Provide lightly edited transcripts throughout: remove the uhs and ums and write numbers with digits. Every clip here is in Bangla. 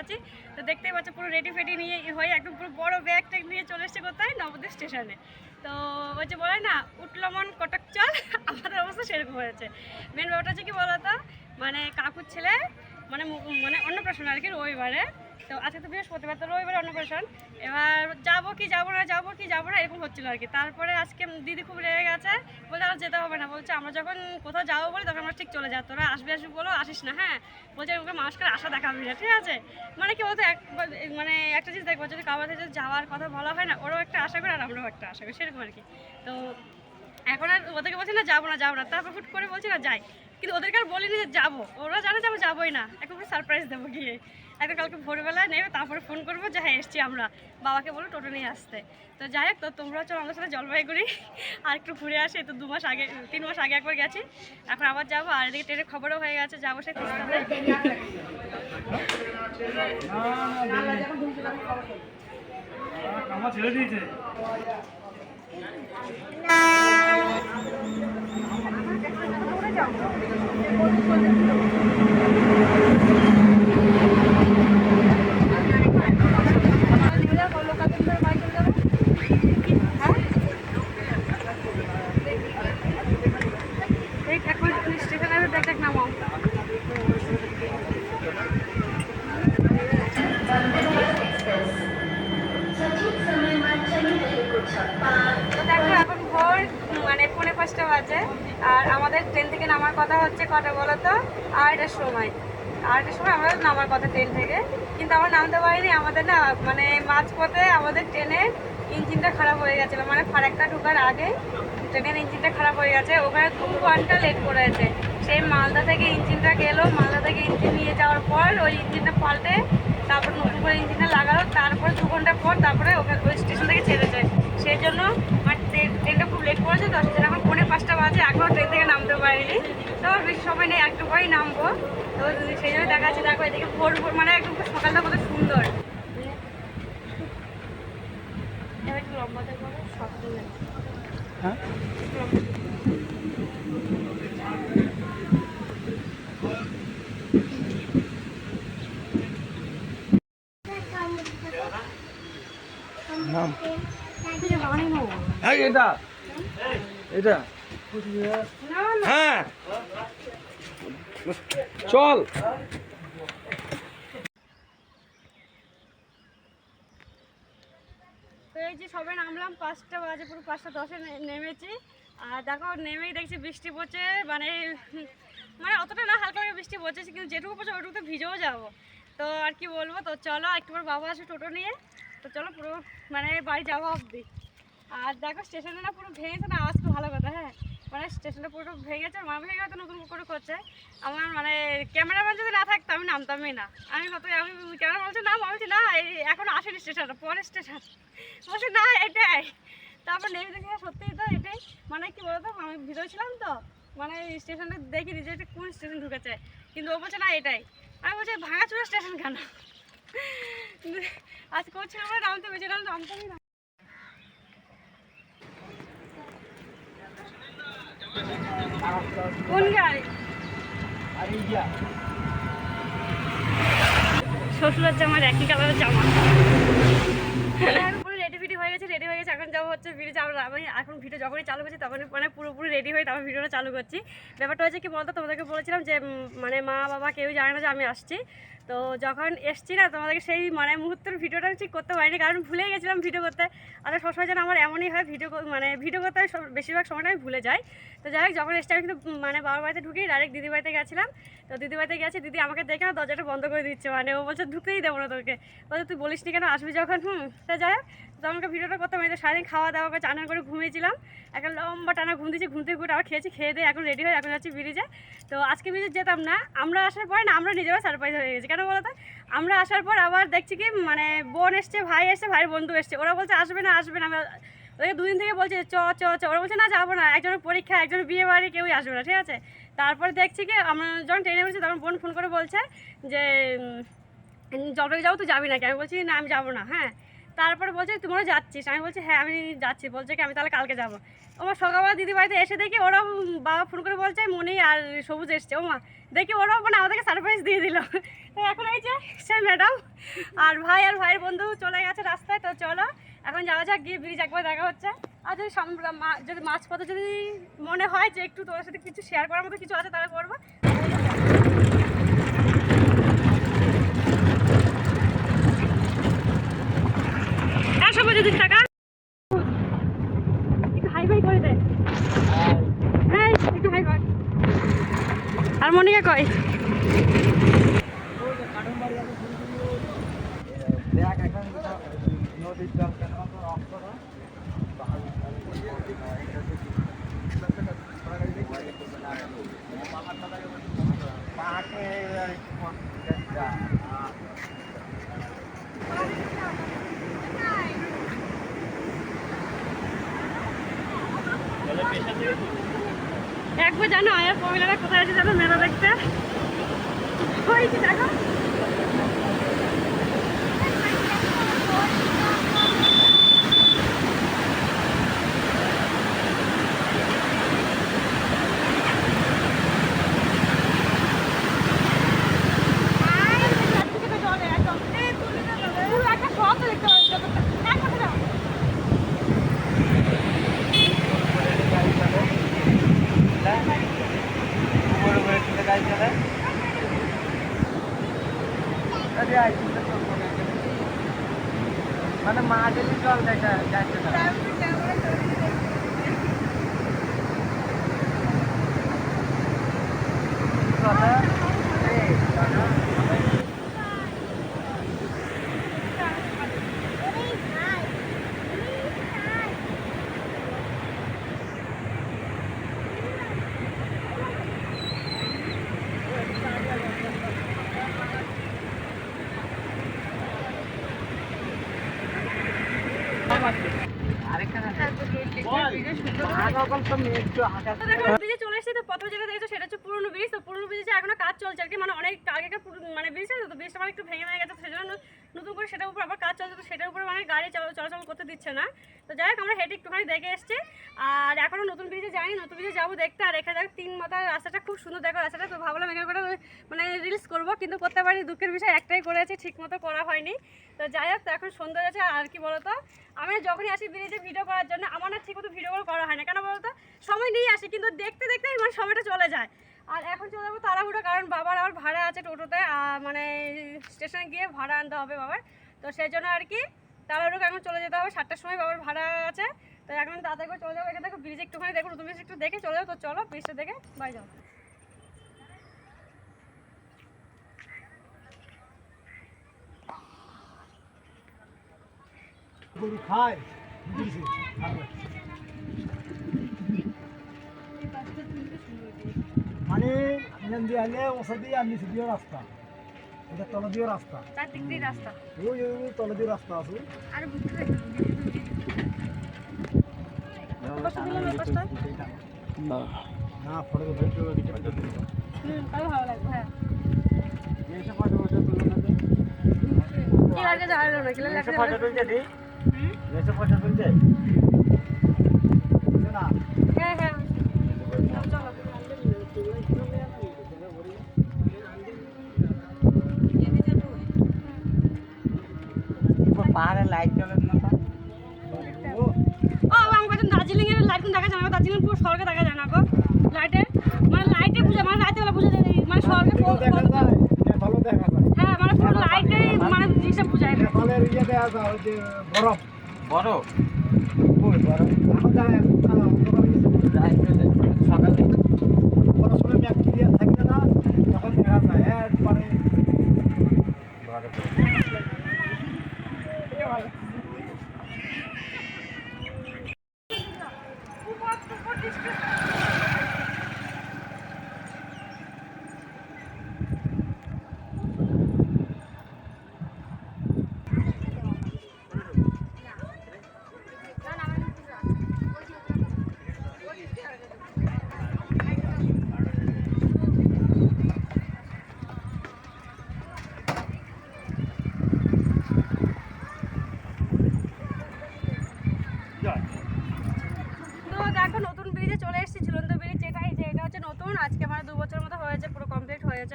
আছি। তো দেখতেই পাচ্ছ পুরো রেডি ফেডি নিয়ে হয়ে একদম পুরো বড় ব্যাগ ট্যাগ নিয়ে চলে এসছে কোথায়, নবদ্বীপ স্টেশনে। তো ওই যে বলে না উঠলো মন কটক চল, আমাদের অবস্থা সেরকম হয়েছে। মেন ব্যাপারটা হচ্ছে কি বলতো, মানে কাকুর ছেলে মানে মানে অন্নপ্রাশন আর কি রবিবারে। তো আজকে তো বৃহস্পতিবার, তো রবিবারে অন্নপ্রাশন। এবার যাবো কি যাবো না, যাবো কি যাবো না এরকম হচ্ছিলো আর কি। তারপরে আজকে দিদি খুব রেগে গেছে, বলছে আর যেতে হবে না। বলছে আমরা যখন কোথাও যাবো বলি তখন আমরা ঠিক চলে যাই, তোরা আসবি আসবি বলো আসিস না। হ্যাঁ বলছে ওকে মানুষকে আশা দেখাবি না, ঠিক আছে। মানে কি বলতো মানে একটা জিনিস দেখবো, যদি কারোর যদি যাওয়ার কথা বলা হয় না, ওরাও একটা আশা করে আর আমরাও একটা আশা করি, সেরকম আর কি। তো এখন আর ওদেরকে বলছি না যাবো না যাবো না, তারপর হুট করে বলছি না যাই, কিন্তু ওদেরকে আর বলিনি যে যাবো, ওরা জানে যে আমি যাবোই না। এখন পুরো সারপ্রাইজ দেবো গিয়ে, একদম কালকে ভোরবেলায় নেবে, তারপরে ফোন করবো যে হ্যাঁ এসছি আমরা, বাবাকে বলো টোটো নিয়ে আসতে। তো যাই হোক, তো তোমরাও চলো আমাদের সাথে জলপাইগুড়ি আর একটু ঘুরে আসি। তো 2 মাস আগে 3 মাস আগে একবার গেছি, এখন আবার যাবো। আর এদিকে ট্রেনের খবরও হয়ে গেছে, যাবো সেই ছেড়ে দিয়েছে। এখন ভোর মানে 4:45 বাজে, আর আমাদের ট্রেন থেকে নামার কথা হচ্ছে কটা বলো তো, 8টার সময়। 8টার সময় আমাদের নামার কথা ট্রেন থেকে, কিন্তু আমরা নামতে পারিনি। আমাদের না মানে মাঝপথে আমাদের ট্রেনের ইঞ্জিনটা খারাপ হয়ে গেছিলো, মানে ফারাক্কা ঢোকার আগে ট্রেনের ইঞ্জিনটা খারাপ হয়ে গেছে, ওখানে 2 ঘন্টা লেট করেছে। সেই মালদা থেকে ইঞ্জিনটা গেলো, মালদা থেকে ইঞ্জিন নিয়ে যাওয়ার পর ওই ইঞ্জিনটা পাল্টে তারপর নতুন করে ইঞ্জিনটা লাগালো, তারপরে 2 ঘন্টা পর তারপরে ওই স্টেশন থেকে ছেড়েছে। সেই জন্য আমার ট্রেনটা খুব লেট করেছে। তো সেটা এখন 4:45 বাজে, এখনও ট্রেন থেকে নামতে পারিনি। তো বেশি সময় নেই, একটু পরেই নামবো। তো সেই জন্য দেখা যাচ্ছে, দেখো এদিকে ভোর ভোর মানে একদম সকালটা কত সুন্দর। এবার একটু লম্বা দেখবো, শক্ত হ্যাঁ নাম এটা এটা হ্যাঁ চল। তো এই যে সবাই নামলাম 5টা বাজে, পুরো 5:10-এ নেমেছি। আর দেখো নেমেই দেখছি বৃষ্টি পড়ছে, মানে মানে অতটা না, হালকা হালকা বৃষ্টি পড়ছে, কিন্তু যেটুকু পড়ছে ওইটুকু তো ভিজেও যাবো। তো আর কি বলবো, তো চলো একটু পর বাবা আসে টোটো নিয়ে, তো চলো পুরো মানে বাড়ি যাওয়া অবধি। আর দেখো স্টেশনে না পুরো ভেঙেছে না, আওয়াজ খুব ভালো কথা। হ্যাঁ মানে স্টেশনটা পুরো ভেঙেছে, মা ভেঙে হয়তো নতুন করে করছে। আমার মানে ক্যামেরাম্যান যদি না থাকতো আমি নামতামই না। আমি ক্যামেরা বলছি নাম, আমি বলছি না এখন আসেনি স্টেশনটা, পরের স্টেশন। বলছি না এটাই। তারপর নেমে দেখি সত্যিই তো এটাই। মানে কি বলতো, আমি ভিতরে ছিলাম তো, মানে স্টেশনটা দেখিনি যে এটা কোন স্টেশন ঢুকেছে, কিন্তু ও বলছে না এটাই। আমি বলছি ভাঙাচোরা স্টেশন কেন, আজ করছিলাম আমরা নামতে পেরেছিলাম, নামতামই না। কোন গাড়ি? শ্বশুরের জামার একই কালারের জামা। পুরো রেডি ফিডি হয়ে গেছে, রেডি হয়ে গেছে, এখন যাবো হচ্ছে ব্রিজ। আমি এখন ভিডিও যখনই চালু করছি তখনই মানে পুরোপুরি রেডি হয়ে তারপর ভিডিওটা চালু করছি। ব্যাপারটা হয়েছে কি বলতো, তোমাদেরকে বলেছিলাম যে মানে মা বাবা কেউই জানে না যে আমি আসছি। তো যখন এসছি না, তোমাদেরকে সেই মানে মুহূর্তের ভিডিওটা ঠিক করতে পারিনি, কারণ ভুলে গেছিলাম ভিডিও করতে। আর সবসময় যেন আমার এমনই হয়, ভিডিও করতে বেশিরভাগ সময়টা আমি ভুলে যাই। তো যাই হোক, যখন এসছি আমি কিন্তু মানে বাবার বাড়িতে ঢুকি ডাইরেক্ট দিদি বাড়িতে গেছিলাম। তো দিদি বাড়িতে গেছি, দিদি আমাকে দেখে না দরজাটা বন্ধ করে দিচ্ছে, মানে ও বলছে ঢুকতেই দেবো না তোকে। বলছে তুই বলিস নি কেন আসবি যখন। তা যাই হোক, তো আমাকে ভিডিওটা করতে পারি। তো সারাদিন খাওয়া দাওয়া করে চান করে ঘুমিয়েছিলাম, একটা লম্বা টানা ঘুম দিয়েছি, ঘুম থেকে ঘুরে আবার খেয়েছি, খেয়ে দিয়ে এখন রেডি হয়ে এখন যাচ্ছি ব্রিজে। তো আজকে ব্রিজে যেতাম না, আমরা আসার পরে না আমরা নিজেরা সারপ্রাইজ হয়ে গেছি। কেন বলো তো, আমরা আসার পর আবার দেখছি কি মানে বোন এসছে, ভাই এসছে, ভাইয়ের বন্ধু এসছে, ওরা বলছে আসবে না আসবে না। ওই 2 দিন থেকে বলছে চ চ চ, ওরা বলছে না যাবো না, একজনের পরীক্ষা, একজনের বিয়ে বাড়ি, কেউই আসবে না, ঠিক আছে। তারপরে দেখছি কি আমরা যখন ট্রেনে উঠছি তখন বোন ফোন করে বলছে যে জলপাইগুড়ি যাবো, তুই যাবি নাকি? আমি বলছি না আমি যাবো না। হ্যাঁ তারপরে বলছে তোমরা যাচ্ছিস, আমি বলছি হ্যাঁ আমি যাচ্ছি, বলছে কি আমি তাহলে কালকে যাবো। আমার সকালবেলা দিদি বাড়িতে এসে দেখি ওরাও বাবা ফোন করে বলছে মনি আর সবুজ এসছে, ও মা দেখি ওরাও মানে আমাদেরকে সারপ্রাইজ দিয়ে দিল। তো এখন এই যে সে ম্যাডাম আর ভাই আর ভাইয়ের বন্ধু চলে গেছে রাস্তায়। তো চলো এখন যাওয়া যাক, গিয়ে ব্রিজ একবার দেখা হচ্ছে। আর যদি যদি মাঝপথে যদি মনে হয় যে একটু তোর সাথে কিছু শেয়ার করার মতো কিছু আছে তাহলে করবো। সবাই যদি টাকা একটু হাই ফাই করে দেয়, হ্যাঁ একটু হাই ফাই। আর মনিকা কয় একবার জানো আয়ার মহিলারা কোথায় আছে জানো মেলা দেখতে হয়েছে দেখো। মানে মাঝে জল দেখা যাচ্ছে না। ব্রিজে চলে এসেছি। তো প্রথম যেটা দেখেছো সেটা হচ্ছে পুরনো ব্রিজ। তো পুরনো ব্রিজে এখনো কাজ চলছে আর কি, মানে অনেক আগেকার মানে ব্রিজ আছে তো ব্রিজটা মানে একটু ভেঙে ভেঙে গেছে, তো সেজন্য নতুন করে সেটার উপর আবার কাজ চলছে। তো সেটার উপরে মানে গাড়ি চলাচল করতে দিচ্ছে না। তো যাই হোক আমরা হেঁটে একটুখানি দেখে এসেছি, আর এখনও নতুন ব্রিজে যাইনি, নতুন ব্রিজে যাবো দেখতে। আর এখানে দেখো 3 মাথার রাস্তাটা খুব সুন্দর দেখো রাস্তাটা। তো ভাবলাম এখানে করে মানে রিলস করবো, কিন্তু করতে পারি দুঃখের বিষয় একটাই করেছি, ঠিক মতো করা হয়নি। তো যাই হোক তো এখন সুন্দর আছে। আর কি বলতো আমি যখনই আসি ব্রিজে ভিডিও করার জন্য আমার না ঠিক মতো ভিডিওগুলো করা হয় না, কেন বলতো সময় নিয়ে আসি কিন্তু দেখতে দেখতেই মানে সময়টা চলে যায়। আর এখন চলে যাবো তাড়াহুড়ো, কারণ বাবার আবার ভাড়া আছে টোটোতে, মানে স্টেশনে গিয়ে ভাড়া আনতে হবে বাবার। তো সেই জন্য আর কি তাড়াহুড়ো এখন চলে যেতে হবে, 7টার সময় বাবার ভাড়া আছে। তো এখন তাড়াতাড়ি করে চলে যাবো। এখানে দেখো ব্রিজ একটুখানি দেখো, নতুন ব্রিজ একটু দেখে চলে যাবো। তো চলো ব্রিজটা দেখে বাই যাও। খায় মানে এখান দিয়ে আলে ওসা দিয়ে আর নিচে দিয়ে রাস্তা, এটা তলা দিয়ে রাস্তা, চারদিক দিয়ে রাস্তা, ওই তলা দিয়ে রাস্তা আছে। আর না ফটো ভালো লাগবে। হ্যাঁ কি লাগে জানো না, কি লাগে ফটো তুলতে দি এসে ফটো তুলতে না। হ্যাঁ হ্যাঁ চলো পাহাড়ে লাইট জ্বলে না তো। ও আমি বলছি দার্জিলিং এর লাইট দেখা যায় না, দার্জিলিং পুরো স্বর্গে দেখা যায় না গো লাইটে, মানে লাইটে বুঝে মানে রাতে বেলা বুঝে যায়, মানে স্বর্গে দেখা যায় ভালো দেখা যায়। হ্যাঁ মানে পুরো লাইটে মানে জিনিসটা বুঝায় না। তাহলে ইয়ে দেখা যায় ওই যে বরফ বরফ ওই বরফ এখন যায় সকালে পড়াশোনা ম্যাপ দিয়ে থাকবে না, তখন দেখা যায় একবারে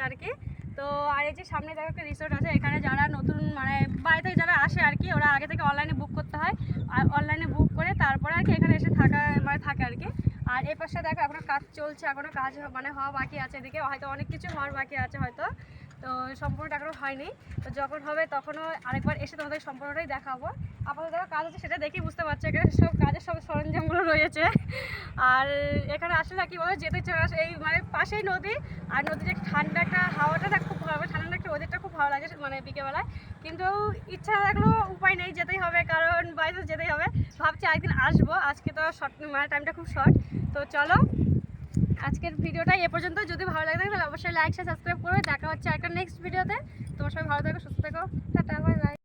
আর কি। তো আর এই যে সামনে দেখো একটা রিসোর্ট আছে, এখানে যারা নতুন মানে বাইরে থেকে যারা আসে আর কি, ওরা আগে থেকে অনলাইনে বুক করতে হয়, আর অনলাইনে বুক করে তারপরে আর কি এখানে এসে থাকে আর কি। আর এই পাশে দেখো এখনো কাজ চলছে, এখনো কাজ মানে হওয়া বাকি আছে, এদিকে হয়তো অনেক কিছু হওয়ার বাকি আছে হয়তো, তো সম্পূর্ণটা এখনো হয়নি। তো যখন হবে তখনও আরেকবার এসে তোমাদের সম্পূর্ণটাই দেখাবো। আপাতত দেখো কাজ হচ্ছে, সেটা দেখেই বুঝতে পারছো এখানে সব কাজের সব সরঞ্জামগুলো রয়েছে। আর এখানে আসলে কি বলো, যেতে চলে এই মানে পাশেই নদী, আর নদীর যে ঠান্ডা একটা হাওয়াটা দেখ খুব ভালো, ঠান্ডা একটা ওদেরটা খুব ভালো লাগে মানে বিকেলবেলায়। কিন্তু ইচ্ছা থাকলেও উপায় নেই, যেতেই হবে, কারণ বাইরে যেতেই হবে। ভাবছি একদিন আসবো, আজকে তো শর্ট মানে টাইমটা খুব শর্ট। তো চলো আজকের ভিডিওটা এ পর্যন্ত। যদি ভালো লাগে তাহলে অবশ্যই লাইক শেয়ার সাবস্ক্রাইব করবে। দেখা হচ্ছে একটা নেক্সট ভিডিওতে। তোমার সবাই ভালো থাকো, সুস্থ থাকো, টাটা, বাই বাই।